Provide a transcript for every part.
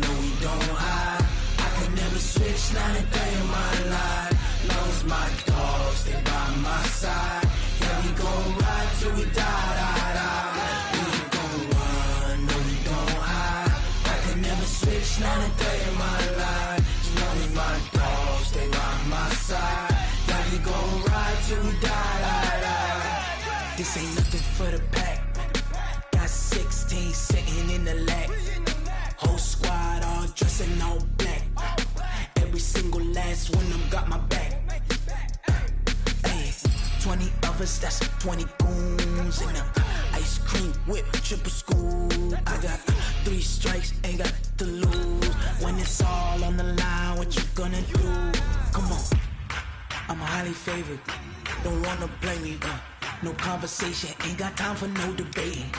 No, we don't hide. I could never switch, not a day in my life. Long as my dogs, they by my side. Yeah, we gon' ride till we die, die, die. We ain't gon' run, no, we don't hide. I could never switch, not a day in my life. As long as my dogs, they by my side. Yeah, we gon' ride till we die, die, die. This ain't nothing for the pack. Got 16 sitting in the lap. Whole squad all dressing all black. Every single last one of them got my back. Hey, 20 of us, that's 20 goons. And ice cream whip, triple scoop. I got 3 strikes, ain't got to lose. When it's all on the line, what you gonna do? Come on, I'm highly favored. Don't wanna blame me, no conversation, ain't got time for no debating.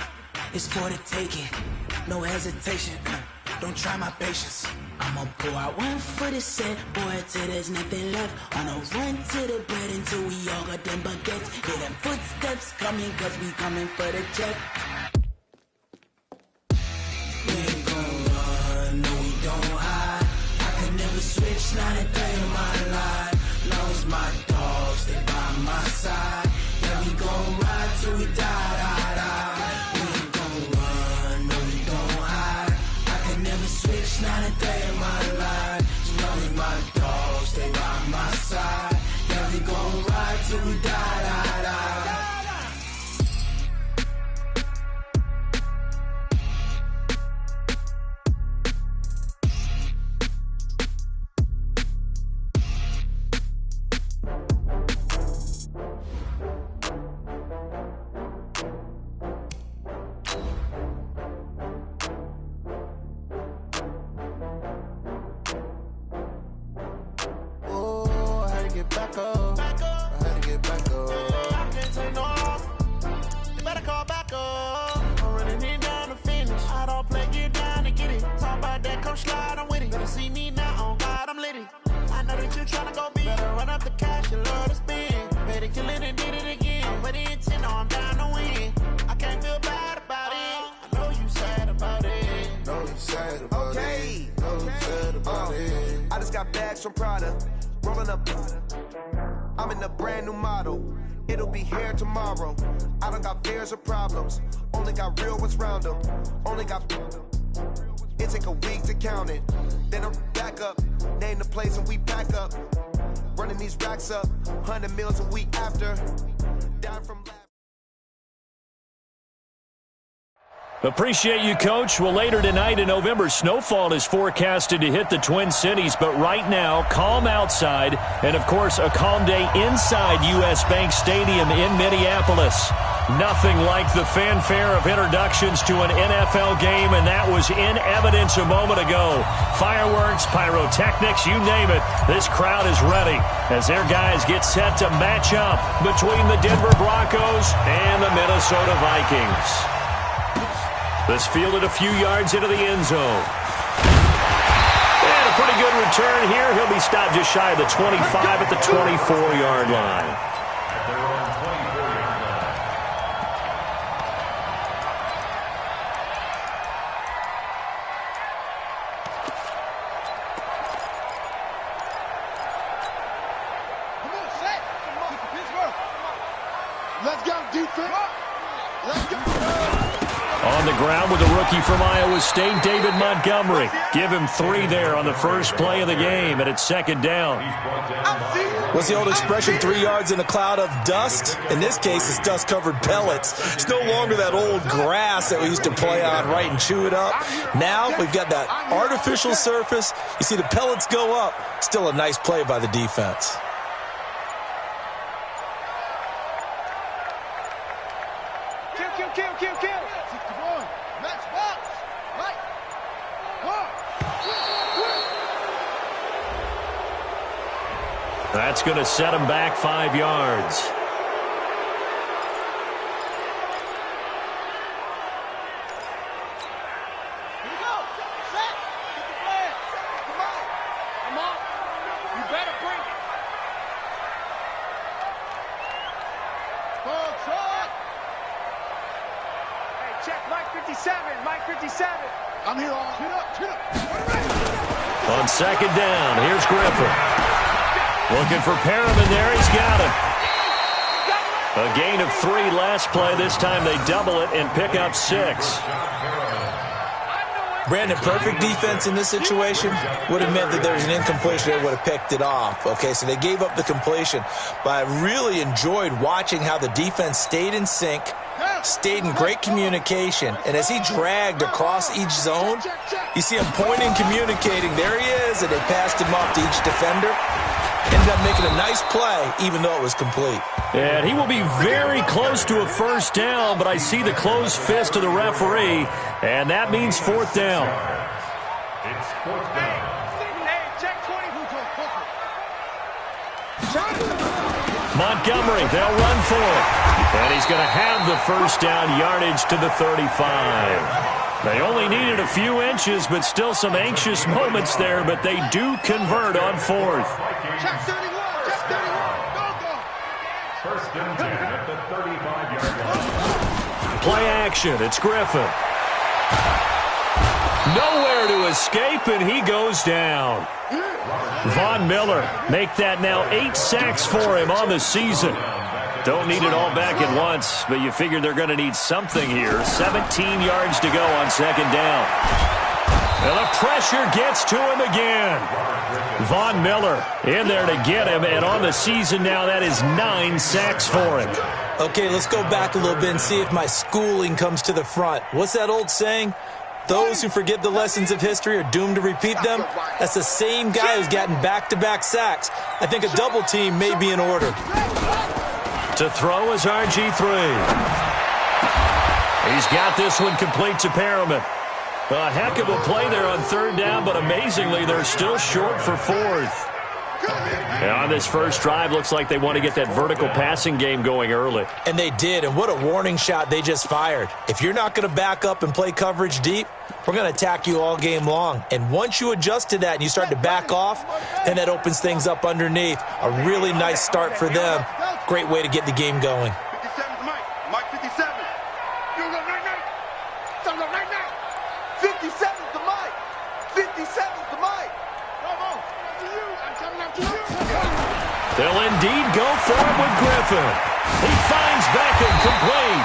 It's for the taking, no hesitation. Don't try my patience. I'ma pull out one foot and set, boy, till there's nothing left. On a run to the bed until we all got them baguettes. Hear them footsteps coming, cause we coming for the check. We ain't gon' run, no, we don't hide. I could never switch, not a day in my life. Long as my dogs, they by my side. Yeah, we gon' ride till we die, die, die. We ain't gon' run, no, we don't hide. I could never switch, not a day in my life. As long as my dogs, they by my side. Yeah, we gon' ride till we die, die, die. I just got bags from Prada, rolling up. I'm in a brand new model. It'll be here tomorrow. I don't got fears or problems. Only got real ones round them. Only got. It take a week to count it. Then I'm back up. Name the place and we pack up. Running these racks up. 100 meals a week after. Down from. Appreciate you, Coach. Well, later tonight in November, snowfall is forecasted to hit the Twin Cities, but right now, calm outside, and of course, a calm day inside U.S. Bank Stadium in Minneapolis. Nothing like the fanfare of introductions to an NFL game, and that was in evidence a moment ago. Fireworks, pyrotechnics, you name it. This crowd is ready as their guys get set to match up between the Denver Broncos and the Minnesota Vikings. This fielded a few yards into the end zone. And a pretty good return here. He'll be stopped just shy of the 25 at the 24-yard line. Come on, set. Pittsburgh. Let's go, defense. Let's go. On the ground with the rookie from Iowa State, David Montgomery. Give him 3 there on the first play of the game, and it's second down. What's the old expression, 3 yards in a cloud of dust? In this case, it's dust-covered pellets. It's no longer that old grass that we used to play on, right, and chew it up. Now we've got that artificial surface. You see the pellets go up. Still a nice play by the defense. Kill. Match box. Right. That's going to set him back 5 yards. Here we go. Set. Get the flag. Come on. Come on. You better bring it. Control. Hey, check Mike 57. Mike 57. I'm here all. Chin up. On second down, here's Griffin. Looking for Perriman there. He's got him. A gain of 3 last play. This time they double it and pick up 6. Brandon, perfect defense in this situation would have meant that there's an incompletion that would have picked it off. Okay, so they gave up the completion. But I really enjoyed watching how the defense stayed in sync, stayed in great communication, and as he dragged across each zone, you see him pointing, communicating. There he is, and they passed him off to each defender. Ended up making a nice play, even though it was complete. And he will be very close to a first down, but I see the closed fist of the referee, and that means 4th down. It's 4th down. Hey, check 20. Montgomery, they'll run for it. And he's going to have the first down yardage to the 35. They only needed a few inches, but still some anxious moments there, but they do convert on 4th. Check 31. Check 31. Go. First and 10 at the 35-yard line. Play action. It's Griffin. Nowhere to escape, and he goes down. Von Miller make that now 8 sacks for him on the season. Don't need it all back at once, but you figure they're going to need something here. 17 yards to go on second down. And the pressure gets to him again. Von Miller in there to get him, and on the season now, that is 9 sacks for him. Okay, let's go back a little bit and see if my schooling comes to the front. What's that old saying? Those who forget the lessons of history are doomed to repeat them. That's the same guy who's gotten back-to-back sacks. I think a double team may be in order. To throw is RG3. He's got this one complete to Perriman. A heck of a play there on 3rd down, but amazingly, they're still short for 4th. And on this first drive, looks like they want to get that vertical passing game going early. And they did, and what a warning shot they just fired. If you're not going to back up and play coverage deep, we're going to attack you all game long. And once you adjust to that and you start to back off, then that opens things up underneath. A really nice start for them. Great way to get the game going. 57's Mike. Mike 57. You go right now. Don't go right now. 57's the Mike. 57's the Mike. Bravo. To you. I'm coming up to you. They'll indeed go for it with Griffin. He finds Beckham complete.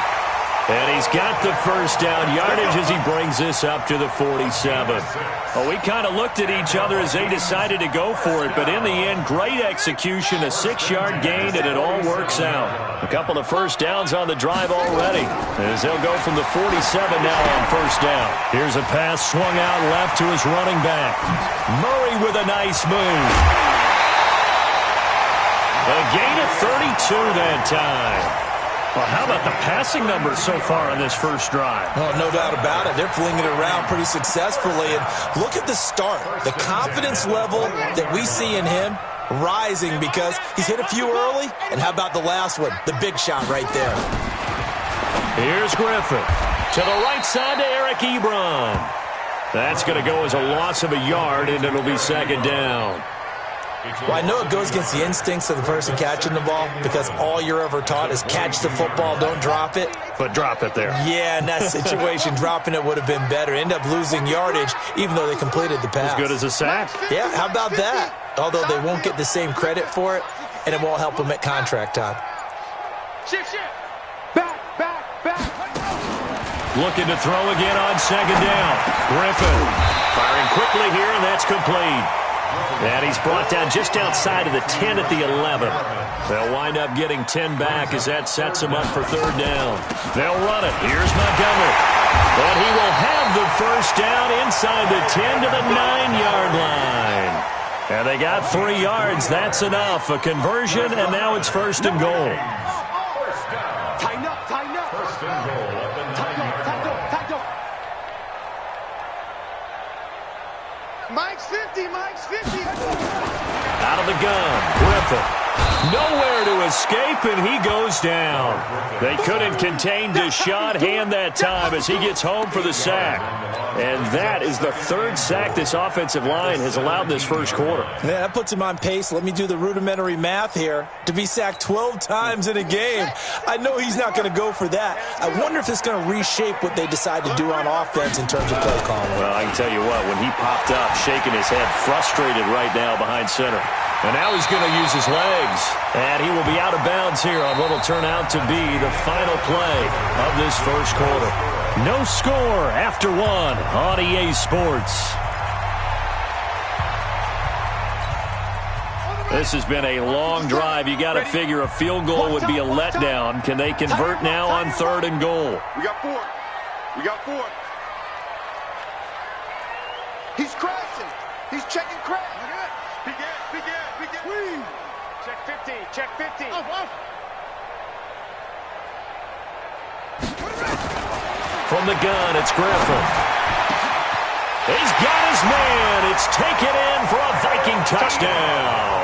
And he's got the first down yardage as he brings this up to the 47. Well, we kind of looked at each other as they decided to go for it, but in the end, great execution, a 6-yard gain, and it all works out. A couple of first downs on the drive already, as they'll go from the 47 now on first down. Here's a pass swung out left to his running back. Murray with a nice move. A gain of 32 that time. Well, how about the passing numbers so far on this first drive? Oh, no doubt about it. They're flinging it around pretty successfully. And look at the start. The confidence level that we see in him rising because he's hit a few early. And how about the last one? The big shot right there. Here's Griffin. To the right side to Eric Ebron. That's going to go as a loss of a yard, and it'll be second down. Well, I know it goes against the instincts of the person catching the ball because all you're ever taught is catch the football, don't drop it. But drop it there. Yeah, in that situation, dropping it would have been better. End up losing yardage, even though they completed the pass. As good as a sack. Yeah, how about that? Although they won't get the same credit for it, and it won't help them at contract time. Shift. Back. Looking to throw again on second down. Griffin firing quickly here, and that's complete. And he's brought down just outside of the 10 at the 11. They'll wind up getting 10 back as that sets him up for third down. They'll run it. Here's Montgomery. And he will have the first down inside the 10 to the 9-yard line. And they got 3 yards. That's enough. A conversion, and now it's first and goal. Tighten up. First and goal at the 9-yard line. Mike's 50. Out of the gun, Griffin. Nowhere to escape, and he goes down. They couldn't contain Deshaun Hand that time as he gets home for the sack. And that is the third sack this offensive line has allowed this first quarter. Yeah, that puts him on pace. Let me do the rudimentary math here. To be sacked 12 times in a game, I know he's not going to go for that. I wonder if it's going to reshape what they decide to do on offense in terms of play calling. Well, I can tell you what, when he popped up, shaking his head, frustrated right now behind center. And now he's going to use his legs. And he will be out of bounds here on what will turn out to be the final play of this first quarter. No score after one on EA Sports. This has been a long drive. You got to figure a field goal would be a letdown. Can they convert now on 3rd and goal? We got 4. We got 4. He's crashing. He's checking crash. Begin. Check 50. Check 50. From the gun, it's Griffin. He's got his man. It's taken in for a Viking touchdown.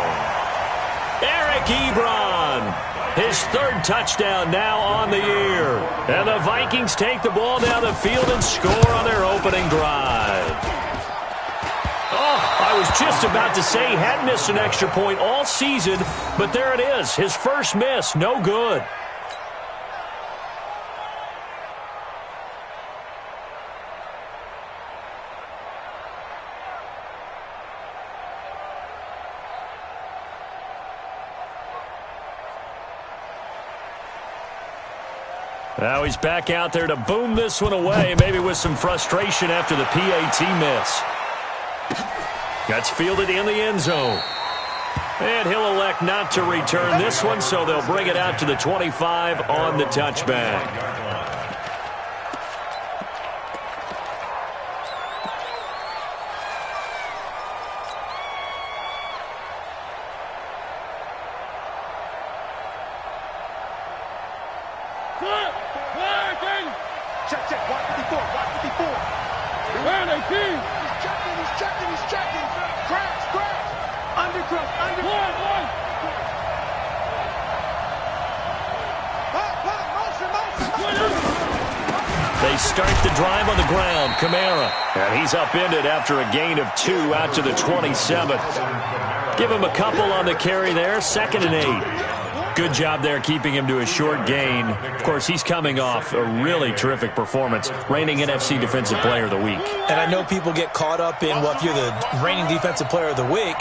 Eric Ebron, his 3rd touchdown now on the year. And the Vikings take the ball down the field and score on their opening drive. Oh, I was just about to say he hadn't missed an extra point all season, but there it is. His first miss, no good. Now he's back out there to boom this one away, maybe with some frustration after the PAT miss. That's fielded in the end zone. And he'll elect not to return this one, so they'll bring it out to the 25 on the touchback. Check. 154. Where are they, team? He's checking. Crash. Undercross. Motion. They start the drive on the ground. Kamara. And he's upended after a gain of 2 out to the 27th. Give him a couple on the carry there. 2nd and 8. Good job there keeping him to a short gain. Of course, he's coming off a really terrific performance, reigning NFC Defensive Player of the Week. And I know people get caught up in, well, if you're the reigning Defensive Player of the Week,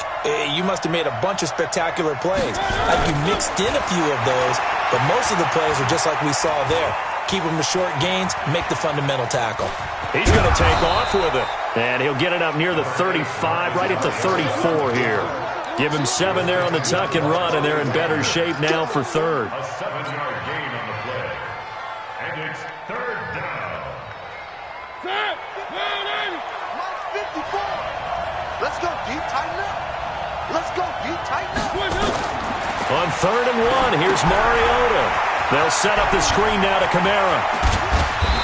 you must have made a bunch of spectacular plays. Like you mixed in a few of those, but most of the plays are just like we saw there. Keep them to short gains, make the fundamental tackle. He's going to take off with it, and he'll get it up near the 35, right at the 34 here. Give him 7 there on the tuck and run, and they're in better shape now for 3rd. A 7-yard gain on the play. And it's 3rd down. Mike 54. Let's go deep, tighten up. On 3rd and 1, here's Mariota. They'll set up the screen now to Kamara.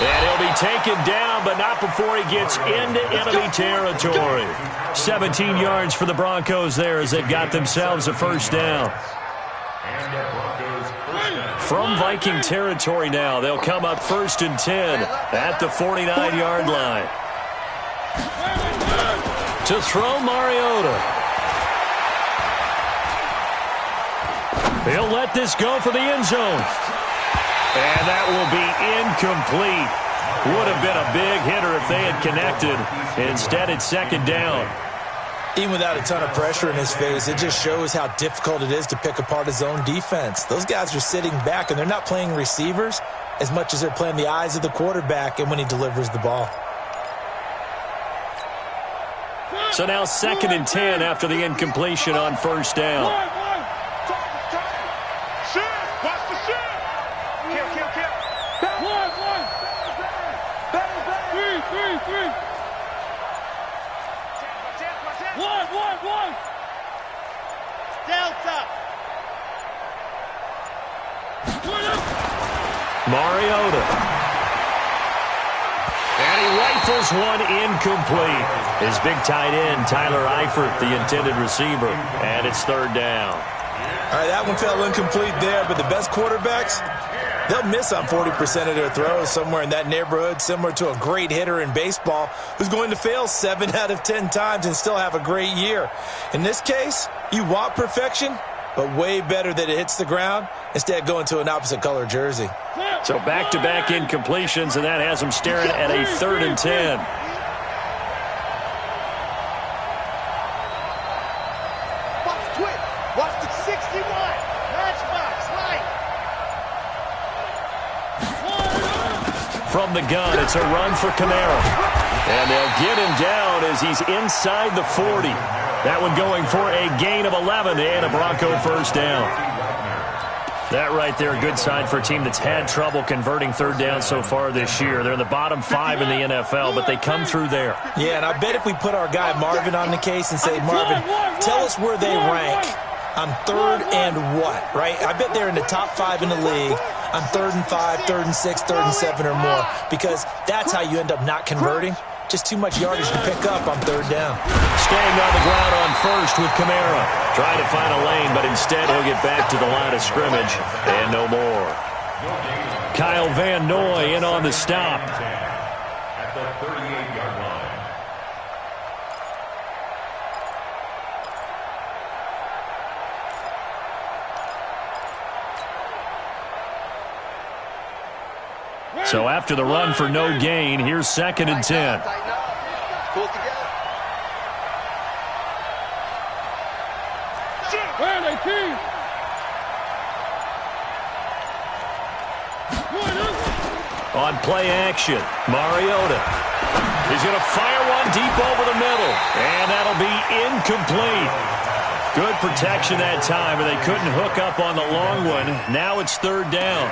And he'll be taken down, but not before he gets into enemy territory. 17 yards for the Broncos there as they've got themselves a first down. From Viking territory now, they'll come up 1st and 10 at the 49-yard line. To throw Mariota. He'll let this go for the end zone. And that will be incomplete. Would have been a big hitter if they had connected. Instead, it's 2nd down. Even without a ton of pressure in his face, it just shows how difficult it is to pick apart his own defense. Those guys are sitting back, and they're not playing receivers as much as they're playing the eyes of the quarterback and when he delivers the ball. So now 2nd and 10 after the incompletion on 1st down. Mariota. And he rifles one incomplete. His big tight end, Tyler Eifert, the intended receiver. And it's 3rd down. All right, that one fell incomplete there, but the best quarterbacks, they'll miss on 40% of their throws, somewhere in that neighborhood, similar to a great hitter in baseball who's going to fail 7 out of 10 times and still have a great year. In this case, you want perfection, but way better that it hits the ground instead of going to an opposite color jersey. So back-to-back incompletions, and that has them staring at a 3rd and 10. Watch the 61. Matchbox, right. From the gun, it's a run for Camara. And they'll get him down as he's inside the 40. That one going for a gain of 11 and a Bronco first down. That right there, a good sign for a team that's had trouble converting 3rd down so far this year. They're in the bottom 5 in the NFL, but they come through there. Yeah, and I bet if we put our guy Marvin on the case and say, Marvin, tell us where they rank on 3rd and what, right? I bet they're in the top 5 in the league on 3rd and 5, 3rd and 6, 3rd and 7 or more, because that's how you end up not converting. Just too much yardage to pick up on 3rd down. Staying on the ground on 1st with Camara. Trying to find a lane, but instead he'll get back to the line of scrimmage and no more. Kyle Van Noy in on the stop. At the 38-yard line. So after the run for no gain, here's 2nd and 10. Pull it together. On play action, Mariota. He's going to fire one deep over the middle, and that'll be incomplete. Good protection that time, but they couldn't hook up on the long one. Now it's 3rd down.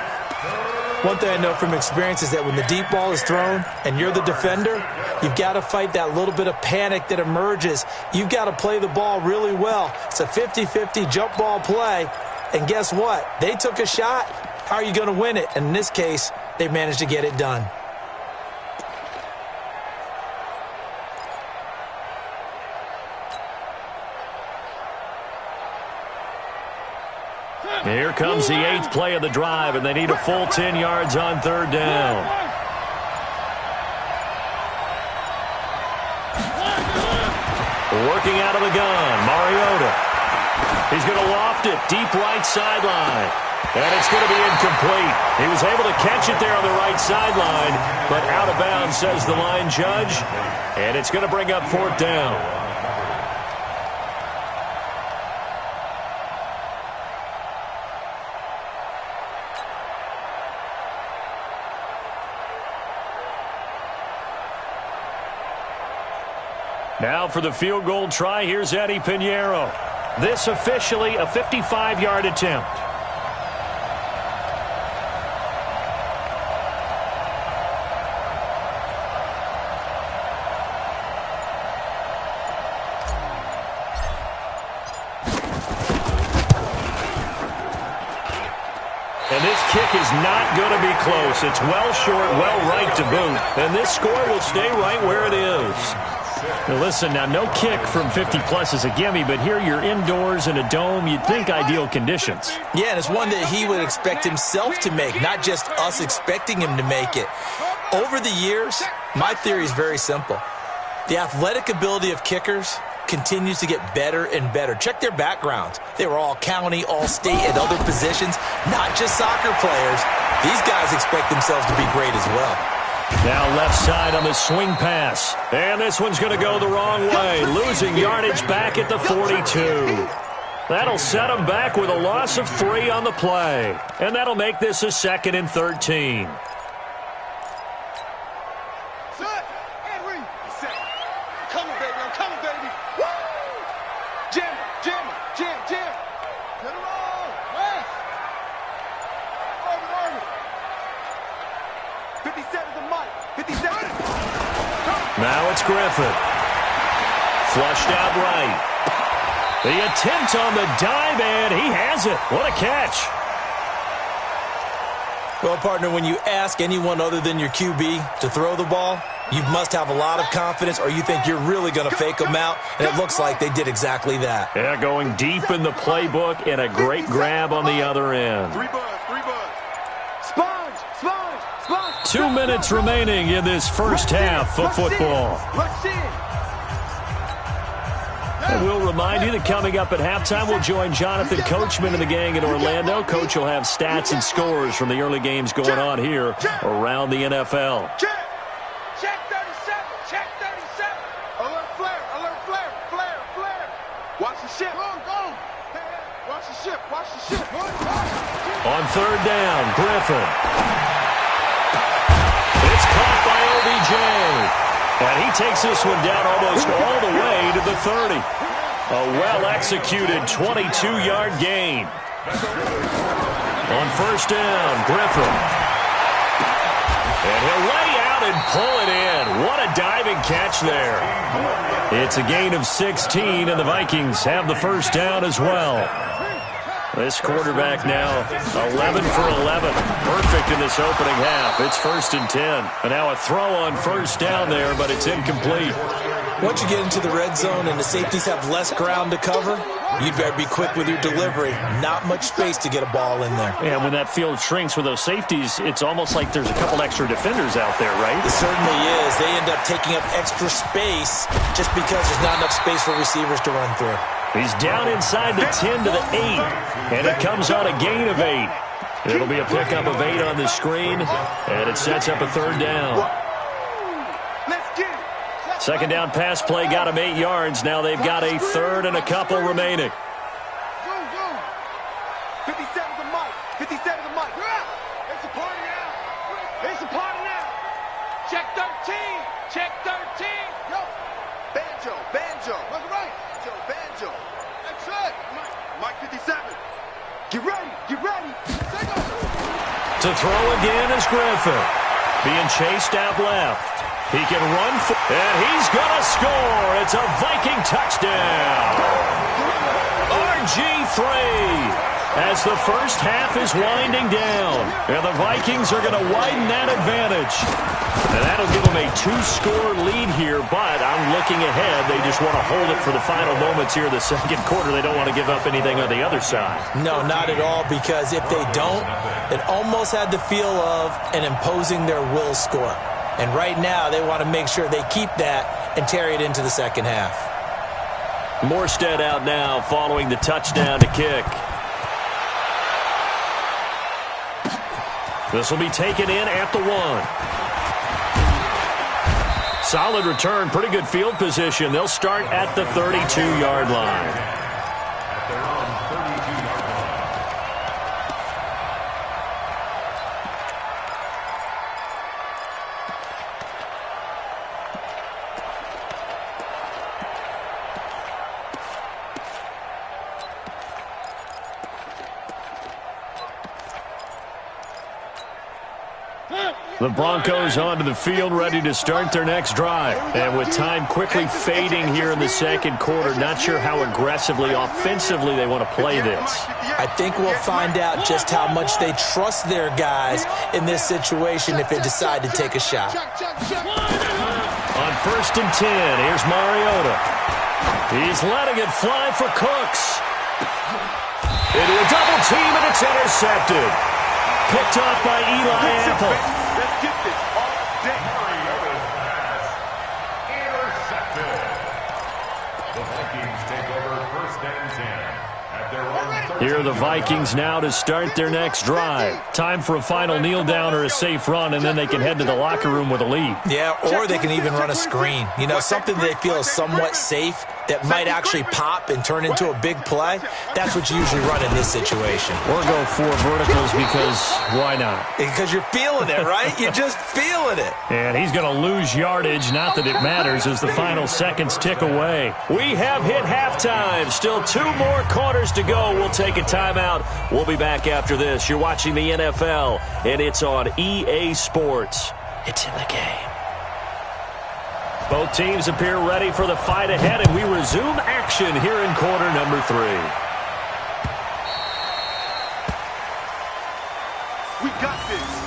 One thing I know from experience is that when the deep ball is thrown and you're the defender, you've got to fight that little bit of panic that emerges. You've got to play the ball really well. It's a 50-50 jump ball play, and guess what? They took a shot. How are you going to win it? And in this case, they managed to get it done. Here comes the 8th play of the drive, and they need a full 10 yards on 3rd down. Working out of the gun, Mariota. He's going to loft it deep right sideline. And it's going to be incomplete. He was able to catch it there on the right sideline, but out of bounds, says the line judge. And it's going to bring up 4th down. Now for the field goal try, here's Eddie Pinheiro. This officially a 55-yard attempt. And this kick is not going to be close. It's well short, well right to boot. And this score will stay right where it is. Now listen, now no kick from 50-plus is a gimme, but here you're indoors in a dome. You'd think ideal conditions. Yeah, and it's one that he would expect himself to make, not just us expecting him to make it. Over the years, my theory is very simple. The athletic ability of kickers continues to get better and better. Check their backgrounds. They were all county, all state, at other positions, not just soccer players. These guys expect themselves to be great as well. Now left side on the swing pass. And this one's going to go the wrong way. Losing yardage back at the 42. That'll set them back with a loss of 3 on the play. And that'll make this a 2nd and 13. Coming, baby. I'm coming, baby. Woo! Jam, jam, jam, jam. Get it on. West. Over. 57 to Mike. 57. Now it's Griffin. Flushed out right. The attempt on the dive, and he has it. What a catch. Well, partner, when you ask anyone other than your QB to throw the ball, you must have a lot of confidence, or you think you're really going to fake them out, and it looks like they did exactly that. Yeah, going deep in the playbook and a great grab on the other end. 3 buds. Sponge. 2 minutes remaining in this first half of football. Rush in. And we'll remind you that coming up at halftime, we'll join Jonathan Coachman and the gang in Orlando. Coach will have stats and scores from the early games going on here around the NFL. Check 37. Alert flare. Watch the ship. Go. Watch the ship. On third down, Griffin. It's caught by OBJ. And he takes this one down almost all the way to the 30. A well-executed 22-yard gain. On first down, Griffin. And he'll lay out and pull it in. What a diving catch there. It's a gain of 16, and the Vikings have the first down as well. This quarterback now 11 for 11. Perfect in this opening half. It's 1st and 10. And now a throw on first down there, but it's incomplete. Once you get into the red zone and the safeties have less ground to cover, you'd better be quick with your delivery. Not much space to get a ball in there. And when that field shrinks with those safeties, it's almost like there's a couple extra defenders out there, right? It certainly is. They end up taking up extra space just because there's not enough space for receivers to run through. He's down inside the 10 to the 8, and it comes on a gain of 8. It'll be a pickup of 8 on the screen, and it sets up a third down. Let's get it. Second down pass play got him 8 yards. Now they've got a third and a couple remaining. Go. 57's the mic. It's a party now. Check 13. Yo. Banjo. That's right. Banjo. That's it. Mike 57. Get ready. To throw again is Griffin. Being chased out left. He can run, and he's going to score. It's a Viking touchdown. RG3 as the first half is winding down. And the Vikings are going to widen that advantage. And that'll give them a 2-score lead here, but I'm looking ahead. They just want to hold it for the final moments here in the second quarter. They don't want to give up anything on the other side. No, not at all, because if they don't, it almost had the feel of an imposing their will score. And right now, they want to make sure they keep that and carry it into the second half. Morstead out now following the touchdown to kick. This will be taken in at the 1. Solid return, pretty good field position. They'll start at the 32-yard line. The Broncos onto the field, ready to start their next drive. And with time quickly fading here in the second quarter, not sure how aggressively, offensively they want to play this. I think we'll find out just how much they trust their guys in this situation if they decide to take a shot. On 1st and 10, here's Mariota. He's letting it fly for Cooks. Into a double team, and it's intercepted. Picked up by Eli Apple. Let's get this all day. Intercepted. The Vikings take over 1st and 10 at their own 30. Here are the Vikings now to start their next drive. Time for a final kneel down or a safe run, and then they can head to the locker room with a lead. Yeah, or they can even run a screen. You know, something they feel is somewhat safe that might actually pop and turn into a big play. That's what you usually run in this situation. Or go 4 verticals because why not? Because you're feeling it, right? You're just feeling it. And he's going to lose yardage, not that it matters, as the final seconds tick away. We have hit halftime. Still 2 more quarters to go. We'll take a timeout. We'll be back after this. You're watching the NFL, and it's on EA Sports. It's in the game. Both teams appear ready for the fight ahead, and we resume action here in quarter number 3. We got this.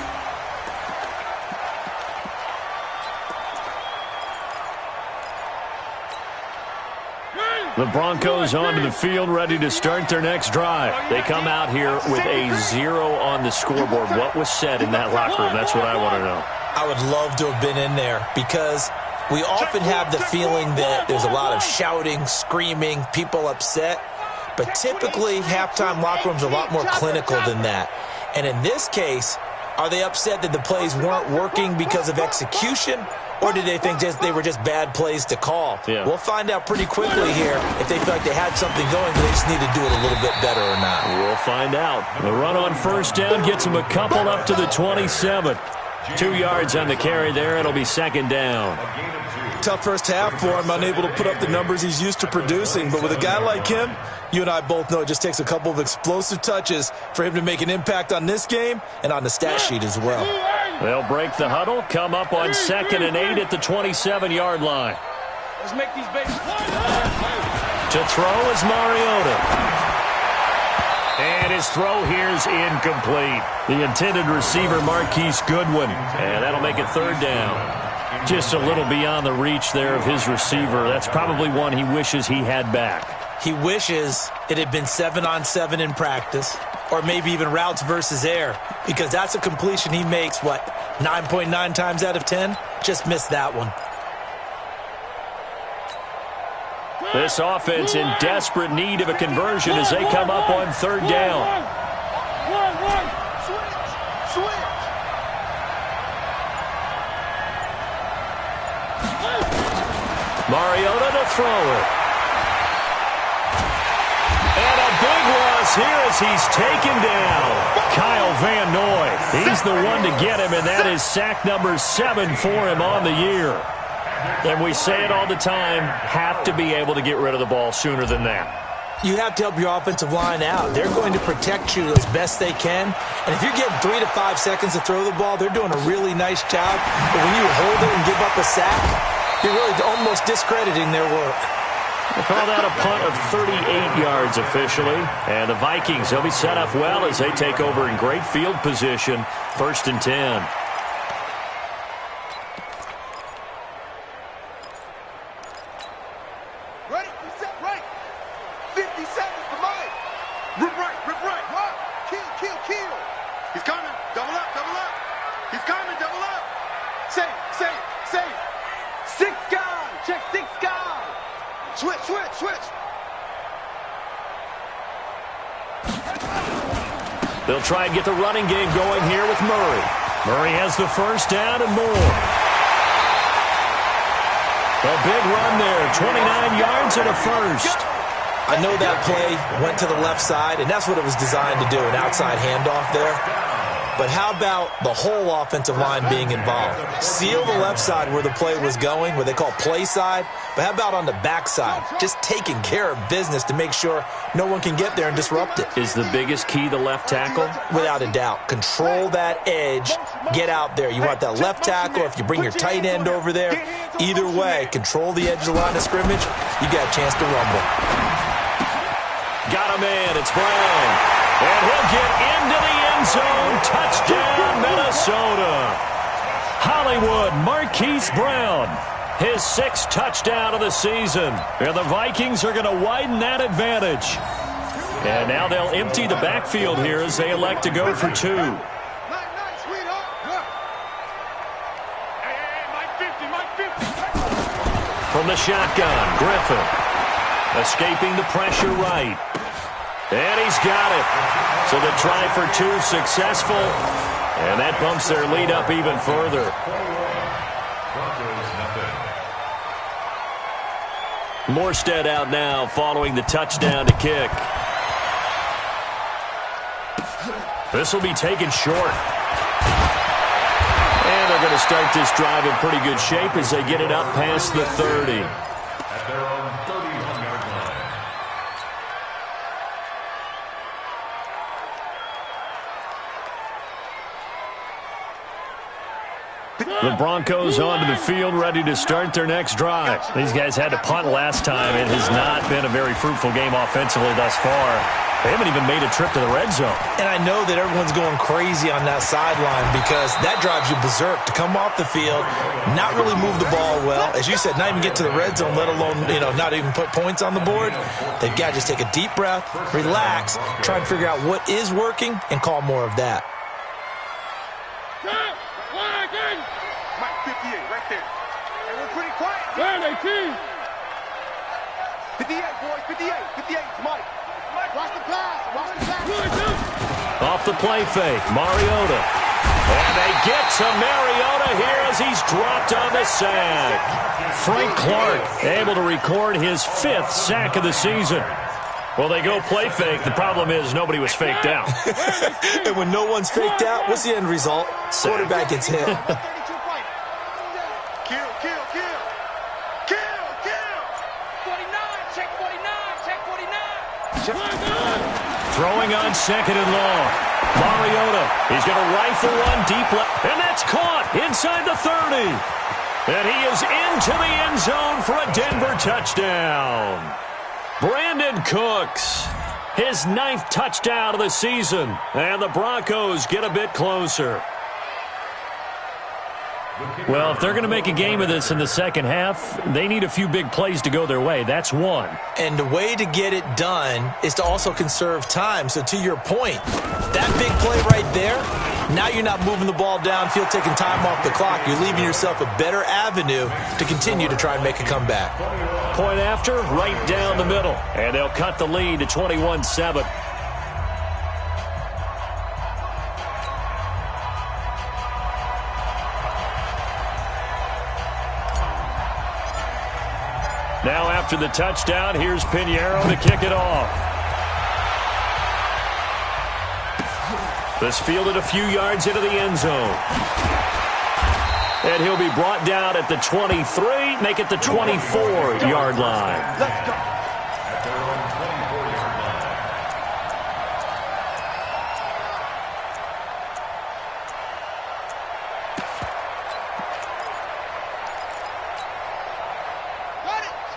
The Broncos onto the field, ready to start their next drive. They come out here with a 0 on the scoreboard. What was said in that locker room? That's what I want to know. I would love to have been in there because we often have the feeling that there's a lot of shouting, screaming, people upset. But typically, halftime locker rooms are a lot more clinical than that. And in this case, are they upset that the plays weren't working because of execution? Or did they think they were just bad plays to call? Yeah. We'll find out pretty quickly here if they feel like they had something going, but they just need to do it a little bit better or not. We'll find out. The run on first down gets them a couple up to the 27. 2 yards on the carry there. It'll be second down. Tough first half for him, unable to put up the numbers he's used to producing. But with a guy like him, you and I both know it just takes a couple of explosive touches for him to make an impact on this game and on the stat sheet as well. They'll break the huddle, come up on 2nd and 8 at the 27-yard line. Let's make these babies. To throw is Mariota. And his throw here is incomplete. The intended receiver, Marquise Goodwin. And that'll make it third down. Just a little beyond the reach there of his receiver. That's probably one he wishes he had back. He wishes it had been 7-on-7 in practice, or maybe even routes versus air, because that's a completion he makes, 9.9 times out of 10? Just missed that one. This offense in desperate need of a conversion as they come up on third down. Switch. Mariota to throw it. And a big loss here as he's taken down. Kyle Van Noy. He's the one to get him, and that is sack number 7 for him on the year. And we say it all the time, have to be able to get rid of the ball sooner than that. You have to help your offensive line out. They're going to protect you as best they can. And if you're getting 3 to 5 seconds to throw the ball, they're doing a really nice job. But when you hold it and give up a sack, you're really almost discrediting their work. They call that a punt of 38 yards officially. And the Vikings, they'll be set up well as they take over in great field position. 1st and 10. Ready? Reset, right. 57 for Mike. Rip right. What? Kill. He's coming. Double up. He's coming. Double up. Say. 6 guys. Check 6 guys. Switch. They'll try and get the running game going here with Murray. Murray has the first down and more. A big run there, 29 yards and a first. I know that play went to the left side, and that's what it was designed to do, an outside handoff there. But how about the whole offensive line being involved? Seal the left side where the play was going, what they call play side. But how about on the back side? Just taking care of business to make sure no one can get there and disrupt it. Is the biggest key the left tackle? Without a doubt. Control that edge. Get out there. You want that left tackle, if you bring your tight end over there. Either way, control the edge of the line of scrimmage. You got a chance to rumble. Got a man. It's Brown. And he'll get into the end zone. Touchdown, Minnesota. Hollywood Marquise Brown. His 6th touchdown of the season. And the Vikings are going to widen that advantage. And now they'll empty the backfield here as they elect to go for 2. Nice, sweetheart. Hey, Mike 50. From the shotgun, Griffin. Escaping the pressure right. And he's got it. So the try for 2 successful. And that bumps their lead up even further. Morstead out now following the touchdown to kick. This will be taken short. And they're going to start this drive in pretty good shape as they get it up past the 30. At their own 31-yard line. The Broncos onto the field, ready to start their next drive. These guys had to punt last time. It has not been a very fruitful game offensively thus far. They haven't even made a trip to the red zone. And I know that everyone's going crazy on that sideline because that drives you berserk to come off the field, not really move the ball well. As you said, not even get to the red zone, let alone, not even put points on the board. They've got to just take a deep breath, relax, try and figure out what is working, and call more of that. Mike 58, right there. And we're pretty quiet. 58, boys, 58. 58, it's Mike. Watch the pass. Watch the pass. Off the play fake, Mariota. And they get to Mariota here as he's dropped on the sack. Frank Clark able to record his 5th sack of the season. Well, they go play fake. The problem is nobody was faked out. And when no one's faked out, what's the end result? Quarterback gets hit. Kill. 49, check 49, check 49. Throwing on 2nd and long. Mariota, he's going to rifle one deep left, and that's caught inside the 30. And he is into the end zone for a Denver touchdown. Brandon Cooks, his 9th touchdown of the season, and the Broncos get a bit closer. Well, if they're going to make a game of this in the second half, they need a few big plays to go their way. That's one. And the way to get it done is to also conserve time. So to your point, that big play right there, now you're not moving the ball downfield, taking time off the clock. You're leaving yourself a better avenue to continue to try and make a comeback. Point after, right down the middle. And they'll cut the lead to 21-7. Now after the touchdown, here's Pinheiro to kick it off. This fielded a few yards into the end zone. And he'll be brought down at the 23, make it the 24-yard line. Let's go. At their own 24-yard line.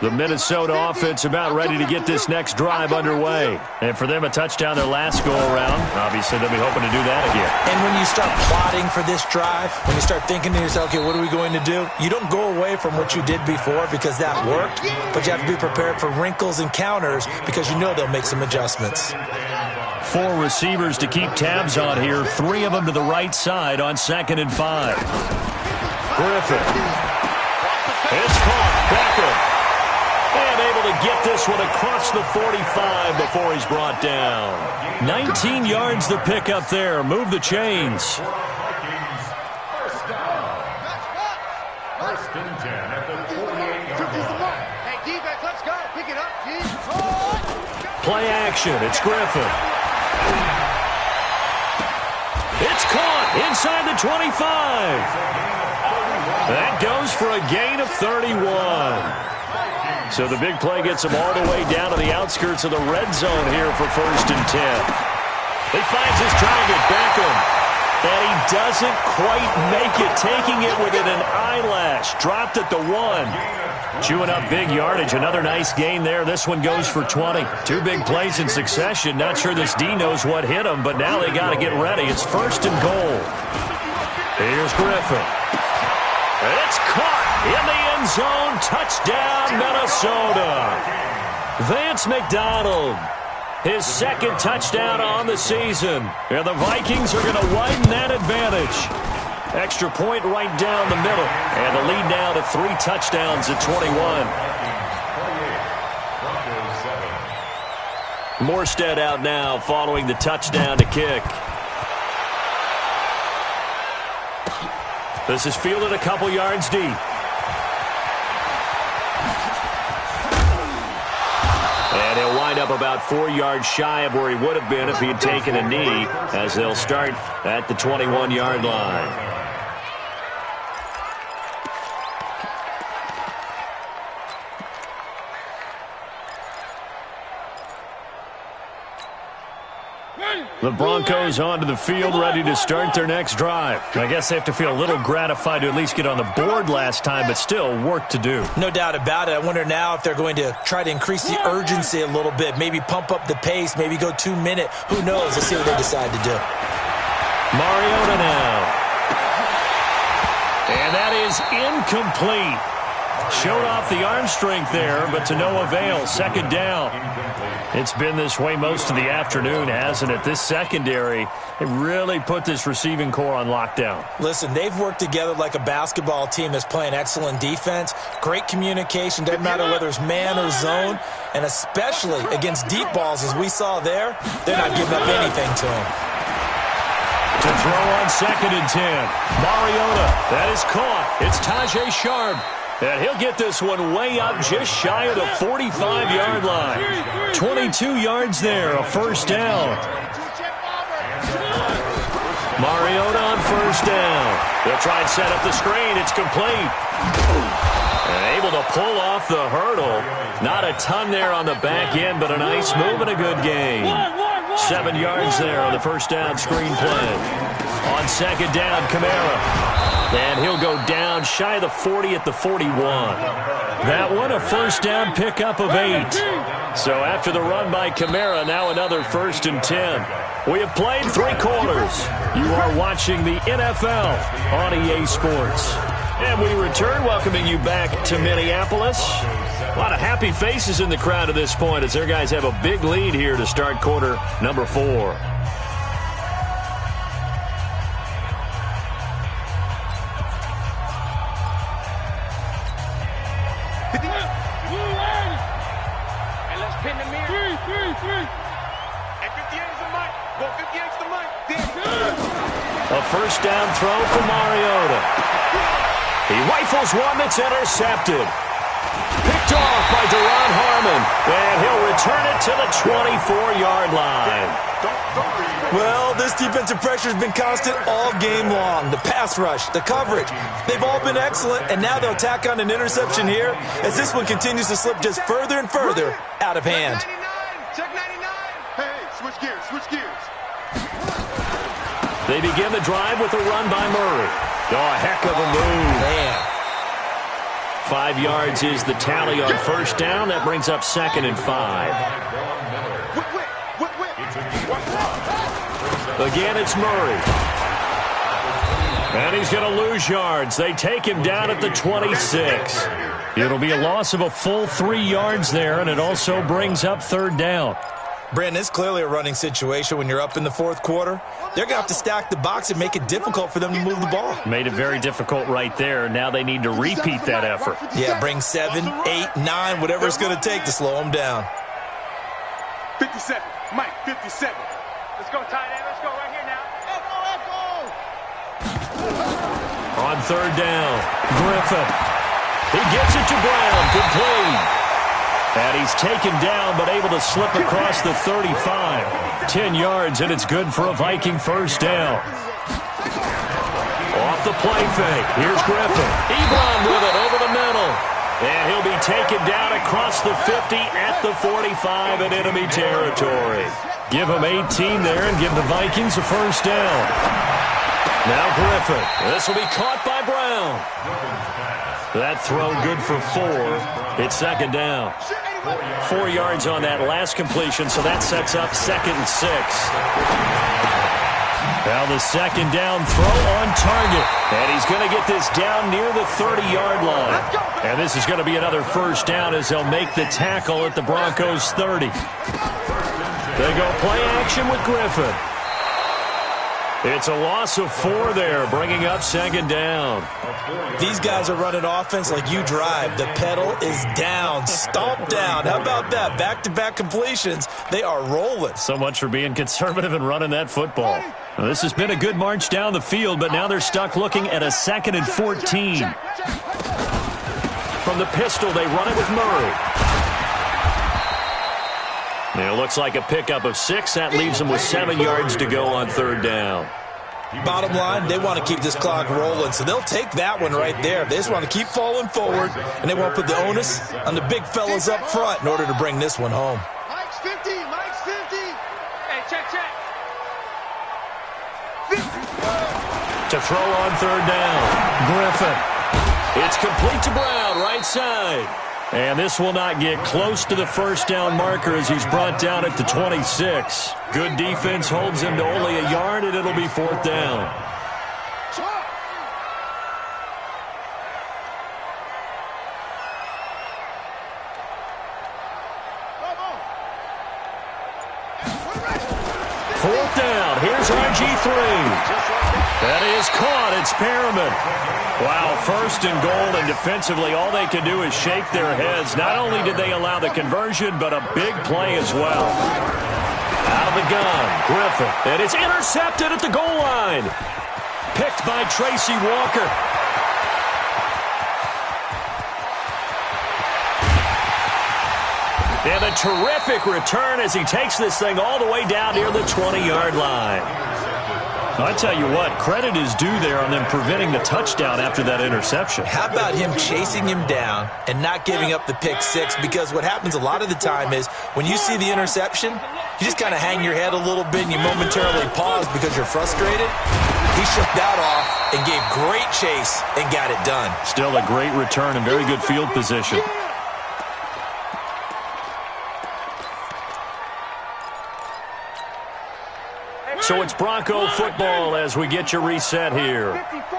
The Minnesota offense about ready to get this next drive underway. And for them, a touchdown their last go-around. Obviously, they'll be hoping to do that again. And when you start plotting for this drive, when you start thinking to yourself, okay, what are we going to do? You don't go away from what you did before because that worked, but you have to be prepared for wrinkles and counters because you know they'll make some adjustments. 4 receivers to keep tabs on here. 3 of them to the right side on 2nd and 5. Griffin. It's caught. Beckham. And able to get this one across the 45 before he's brought down. 19 yards to pick up there. Move the chains. First down. First and 10 at the 48-yard line. Hey, defense, let's go. Pick it up, G. Play action. It's Griffin. It's caught inside the 25. That goes for a gain of 31. So the big play gets him all the way down to the outskirts of the red zone here for 1st and 10. He finds his target, Beckham. And he doesn't quite make it, taking it within an eyelash. Dropped at the 1. Chewing up big yardage. Another nice gain there. This one goes for 20. 2 big plays in succession. Not sure this D knows what hit him, but now they got to get ready. It's 1st and goal. Here's Griffin. It's caught in the end zone. Touchdown, Minnesota. Vance McDonald, his 2nd touchdown on the season. And the Vikings are going to widen that advantage. Extra point right down the middle. And the lead now to 3 touchdowns at 21. Morstead out now following the touchdown to kick. This is fielded a couple yards deep. And he'll wind up about 4 yards shy of where he would have been if he had taken a knee, as they'll start at the 21-yard line. Ready. The Broncos onto the field, ready to start their next drive. I guess they have to feel a little gratified to at least get on the board last time, but still work to do. No doubt about it. I wonder now if they're going to try to increase the urgency a little bit, maybe pump up the pace, maybe go 2 minute. Who knows? Let's see what they decide to do. Mariota now. And that is incomplete. Showed off the arm strength there, but to no avail. Second down. It's been this way most of the afternoon, hasn't it? This secondary, they really put this receiving core on lockdown. Listen, they've worked together like a basketball team that's playing excellent defense. Great communication. Doesn't matter whether it's man or zone. And especially against deep balls, as we saw there, they're not giving up anything to them. To throw on 2nd and 10. Mariota, that is caught. It's Tajay Sharp. And he'll get this one way up just shy of the 45-yard line. 22 yards there, a first down. Mariota on first down. They'll try and set up the screen. It's complete. And able to pull off the hurdle. Not a ton there on the back end, but a nice move and a good gain. 7 yards there on the first down screen play. On second down, Kamara. And he'll go down shy of the 40 at the 41. That one a first down pickup of 8. So after the run by Kamara, now another 1st and 10. We have played 3 quarters. You are watching the NFL on EA Sports. And we return, welcoming you back to Minneapolis. A lot of happy faces in the crowd at this point as their guys have a big lead here to start quarter number 4. A first down throw for Mariota. He rifles one that's intercepted. Picked off by Duron Harmon. And he'll return it to the 24-yard line. Well, this defensive pressure has been constant all game long. The pass rush, the coverage, they've all been excellent, and now they'll tack on an interception here as this one continues to slip just further and further out of hand. Check 99. Hey, switch gears, switch gears. They begin the drive with a run by Murray. Oh, a heck of a move. Man. 5 yards is the tally on first down. That brings up 2nd and 5. Again, it's Murray. And he's going to lose yards. They take him down at the 26. It'll be a loss of a full 3 yards there, and it also brings up 3rd down. Brandon, it's clearly a running situation when you're up in the 4th quarter. They're going to have to stack the box and make it difficult for them to move the ball. Made it very difficult right there. Now they need to repeat that effort. Yeah, bring 7, 8, 9, whatever it's going to take to slow them down. 57. Mike, 57. Let's go, tight end. Let's go right here now. On 3rd down, Griffin. He gets it to Brown. Complete. And he's taken down, but able to slip across the 35. 10 yards, and it's good for a Viking first down. Off the play fake. Here's Griffin. Ebron with it over the middle. And he'll be taken down across the 50 at the 45 in enemy territory. Give him 18 there and give the Vikings a first down. Now Griffin. This will be caught by Brown. That throw good for 4. It's 2nd down. 4 yards on that last completion, so that sets up 2nd and 6. Now the 2nd down throw on target. And he's going to get this down near the 30-yard line. And this is going to be another first down as they'll make the tackle at the Broncos' 30. They go play action with Griffin. It's a loss of 4 there, bringing up 2nd down. These guys are running offense like you drive. The pedal is down, stomp down. How about that? Back-to-back completions. They are rolling. So much for being conservative and running that football. Now, this has been a good march down the field, but now they're stuck looking at a 2nd and 14. From the pistol, they run it with Murray. It looks like a pickup of 6. That leaves them with 7 yards to go on 3rd down. Bottom line, they want to keep this clock rolling, so they'll take that one right there. They just want to keep falling forward, and they want to put the onus on the big fellas up front in order to bring this one home. Mike's 50. Mike's 50. Hey, check. To throw on third down, Griffin. It's complete to Brown, right side. And this will not get close to the first down marker as he's brought down at the 26. Good defense holds him to only a yard, and it'll be fourth down. Fourth down. Here's RG3. That is caught. It's Perriman. Wow, first and goal, and defensively all they can do is shake their heads. Not only did they allow the conversion, but a big play as well. Out of the gun, Griffin. And it's intercepted at the goal line. Picked by Tracy Walker. And a terrific return as he takes this thing all the way down near the 20-yard line. I tell you what, credit is due there on them preventing the touchdown after that interception. How about him chasing him down and not giving up the pick six? Because what happens a lot of the time is when you see the interception, you just kind of hang your head a little bit and you momentarily pause because you're frustrated. He shook that off and gave great chase and got it done. Still a great return and very good field position. So it's Bronco football as we get you reset here.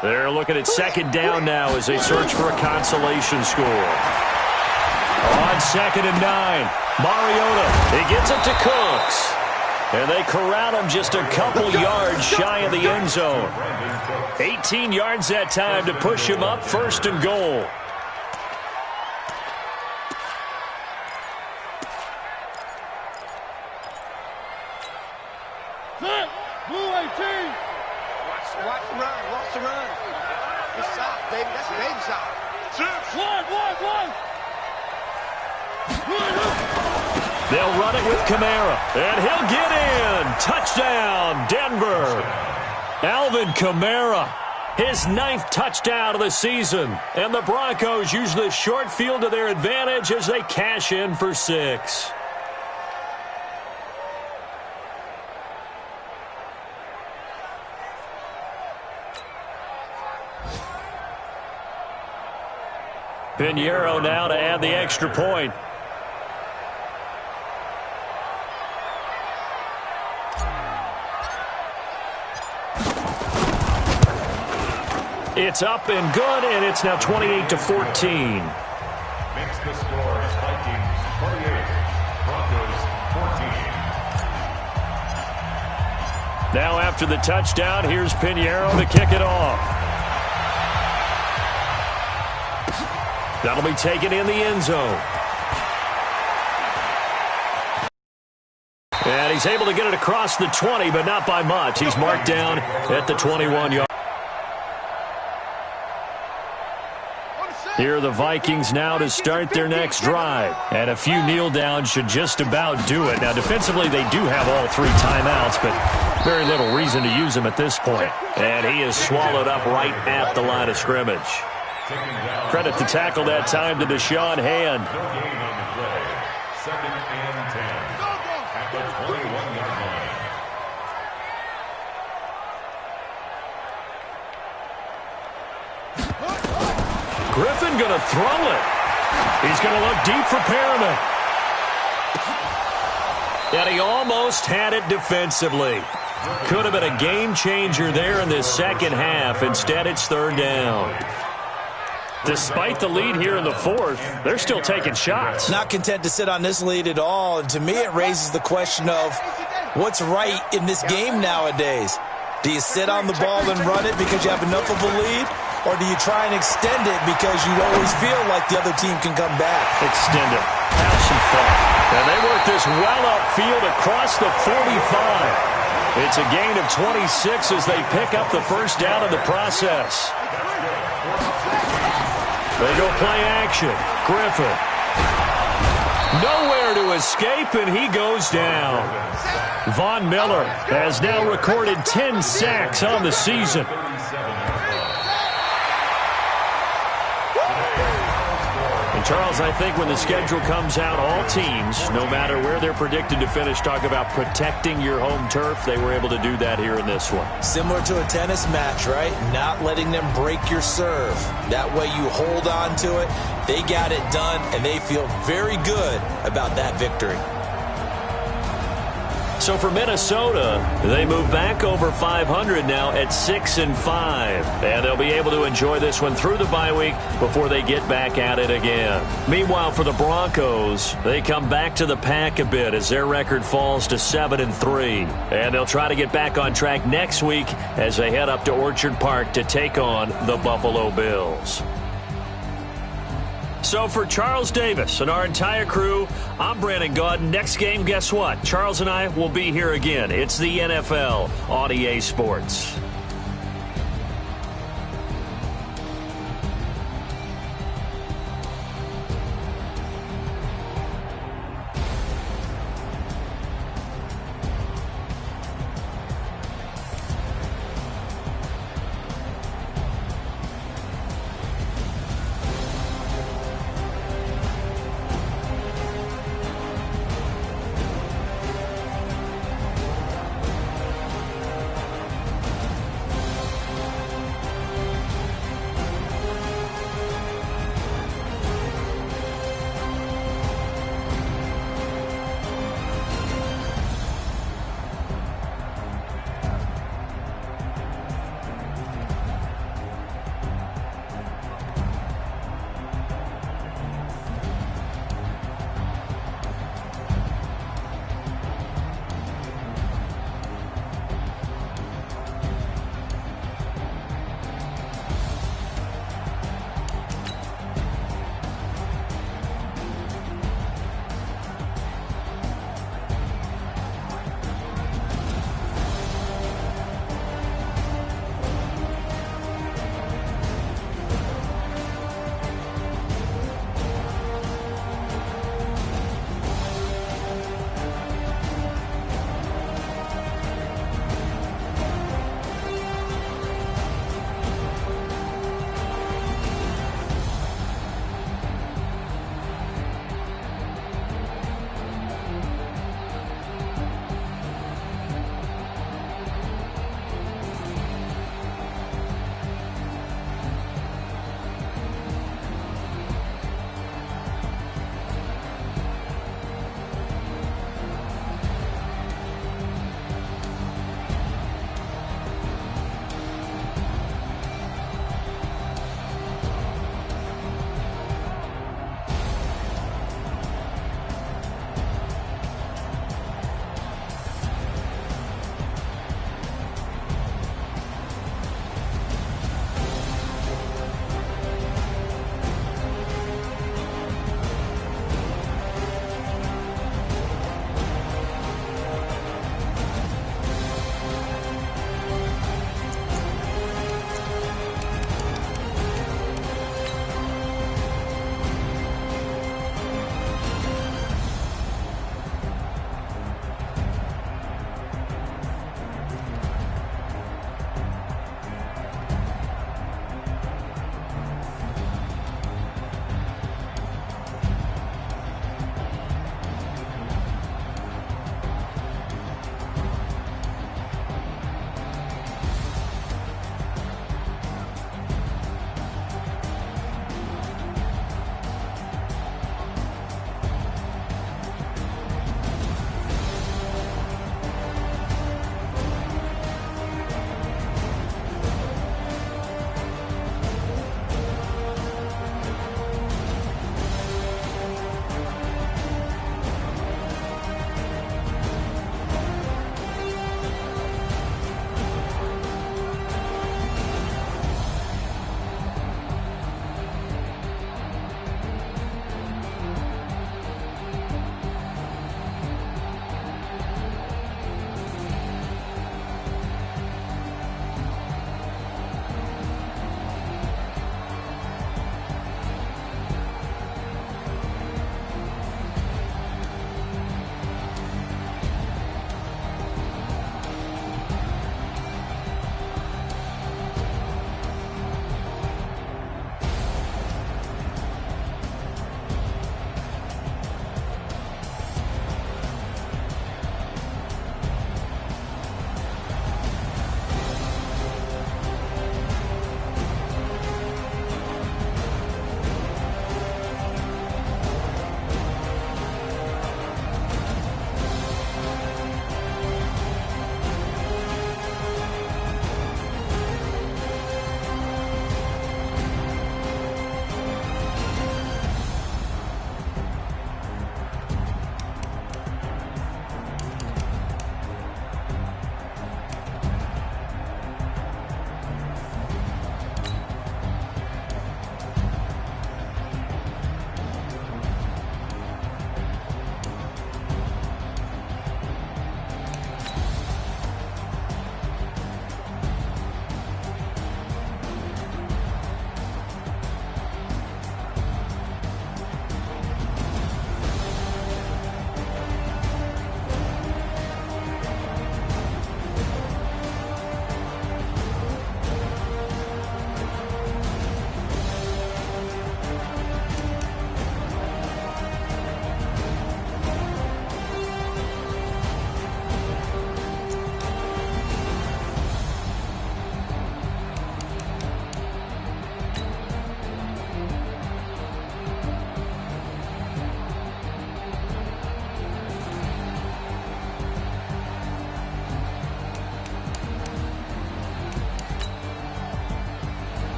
They're looking at second down now as they search for a consolation score. On 2nd and 9, Mariota, he gets it to Cooks. And they corral him just a couple yards shy of the end zone. 18 yards that time to push him up, 1st and goal. Blue 18. Watch the run. Watch the run. It's shot, baby. That's a baby shot. One. They'll run it with Kamara. And he'll get in. Touchdown, Denver. Alvin Kamara, his 9th touchdown of the season. And the Broncos use this short field to their advantage as they cash in for 6. Pinheiro now to add the extra point. It's up and good, and it's now 28-14. Makes the score Vikings 48, Broncos 14. Now after the touchdown, here's Pinheiro to kick it off. That'll be taken in the end zone. And he's able to get it across the 20, but not by much. He's marked down at the 21-yard. Here are the Vikings now to start their next drive. And a few kneel downs should just about do it. Now, defensively, they do have all 3 timeouts, but very little reason to use them at this point. And he is swallowed up right at the line of scrimmage. Credit to tackle that time to Deshaun Hand. No gain on the play. 2nd and 10 at the 21-yard line. Griffin going to throw it. He's going to look deep for Perriman. And he almost had it defensively. Could have been a game changer there in this second half. Instead, it's 3rd down. Despite the lead here in the 4th, they're still taking shots. Not content to sit on this lead at all. And to me, it raises the question of what's right in this game nowadays. Do you sit on the ball and run it because you have enough of a lead? Or do you try and extend it because you always feel like the other team can come back? Extend it. Have some fun. And they work this well upfield across the 45. It's a gain of 26 as they pick up the first down in the process. They go play action. Griffin. Nowhere to escape, and he goes down. Von Miller has now recorded 10 sacks on the season. And, Charles, I think when the schedule comes out, all teams, no matter where they're predicted to finish, talk about protecting your home turf. They were able to do that here in this one. Similar to a tennis match, right? Not letting them break your serve. That way you hold on to it. They got it done, and they feel very good about that victory. So for Minnesota, they move back over 500 now at 6-5. And they'll be able to enjoy this one through the bye week before they get back at it again. Meanwhile, for the Broncos, they come back to the pack a bit as their record falls to 7-3. And they'll try to get back on track next week as they head up to Orchard Park to take on the Buffalo Bills. So for Charles Davis and our entire crew, I'm Brandon Gaudin. Next game, guess what? Charles and I will be here again. It's the NFL on EA Sports.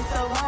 so hard.